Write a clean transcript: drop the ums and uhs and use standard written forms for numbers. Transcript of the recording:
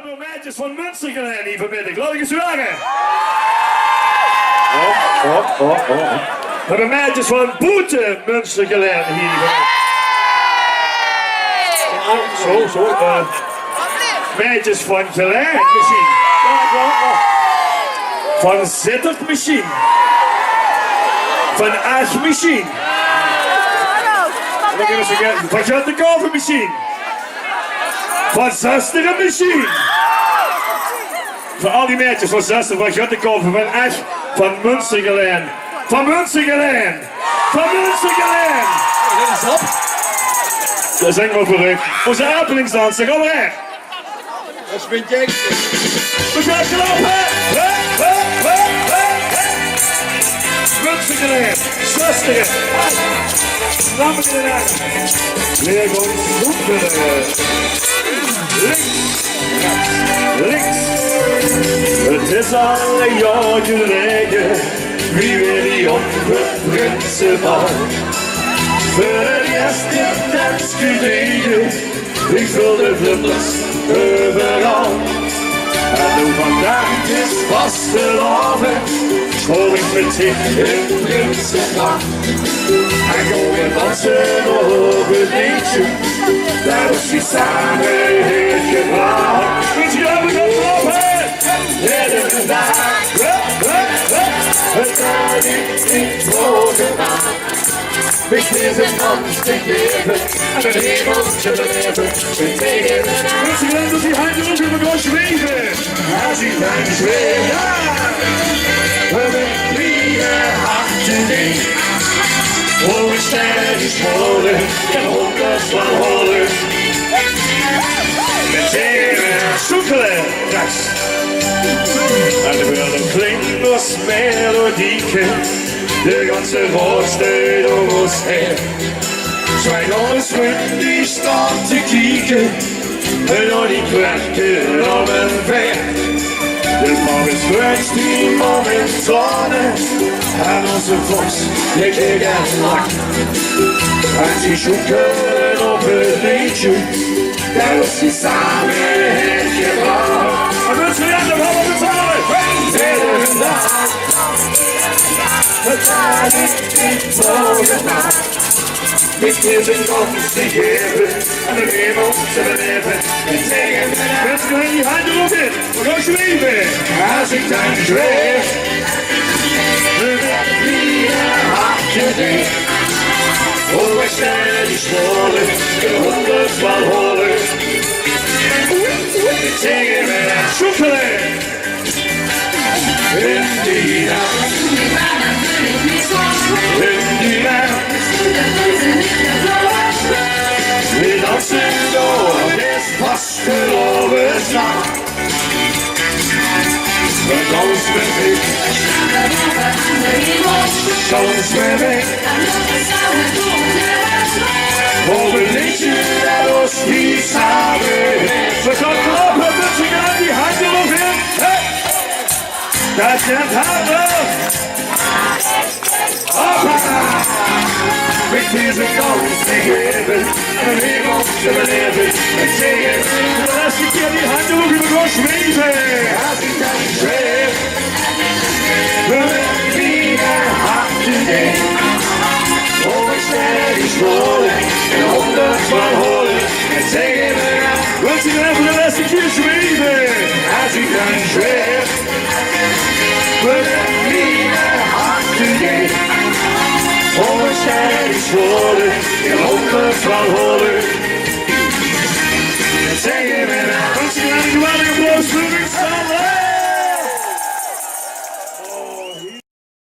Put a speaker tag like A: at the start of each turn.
A: hebben meisjes van Münster gedaan hier vanmiddag. Laat ik eens vragen. We hebben meisjes van Boete Münster gedaan hier vanmiddag. Zo. Meisjes van Gelijk misschien. Van Zittert misschien. Van Ach misschien. Van Juttekoven misschien. Van Zusteren misschien. Voor al die meisjes van Zusteren, van Juttekoven, van Ach, van Münstergeleen. Van Münstergeleen. Van Münstergeleen.
B: Dat is op.
A: Dat is helemaal verrückt. Onze openingsdanser, kom maar her.
B: Dat is mijn Jack.
A: We gaan gelopen. Münstergeleen. Zusteren. Laten we eruit. Leer gewoon zoeken. Links. Het is al een jaar geleden. Wie wil die op het Prinsenbal? Voor het eerste dans geleden. Ik vulde vlinders overal. En nu vandaag is vastelavond. School ik meteen in Prinsenbal. En gewoon weer dansen op het liedje. Daar is die samen heeft gebracht. Moet je hebben gelopen? Midden vandaag. Het kan niet worden. Ik is een kans te geven. En een hemel te beleven. Tegen de nacht. Mensen willen dat die handen op in elkaar zweven. Als die handen zweven. Ja! We hebben lieve harten niet. Hoe we sterren scholen. En honderd van holen. Met tegen zoekelen. Rechts. En de wilde klinkt als melodieke. De ganze Welt steht um uns her. Zwei Jungs mit die Stadt zu kicken. Und die Kräfte genommen weg. De man is first die momentane. En onze vos, je keek en lacht. En ze zoeken op het liedje. Daar was die samen heeft gebracht. En mensen die aan de handen betalen. Tegen vandaag. Het kan niet worden. Mit mir sind Gottes die Gebe. En de hemel te beleven. En tegen de nacht. Mensen gaan die handen op in. We gaan zweven. Als ik dan zweef. We werden weer hartje dicht. Hoe we snel die scholen. De honderd van holen. En tegen de nacht. Zoekelen. In die nacht. In die nacht. We dansen door dit vastelovens nacht. We dansen met ik. Dans met ik. Voor een liedje dat ons niet samen heeft. We gaan klappen, dus we gaan die handen op in. Hey! Dat is het handen. Hoppa! Met deze kans te geven. En een hemel te beleven. En zingen. De laatste keer die handen op in elkaar zweven. Als ik dan zweef. We hebben weer harten dicht. Hoe ik snel die scholen. En honderd van holen. En zingen we nou. Wilt u dan voor de laatste keer zweven? Als ik dan zweef. We hebben weer harten dicht. Hoe ik snel die scholen. En honderd van holen. En zingen we nou.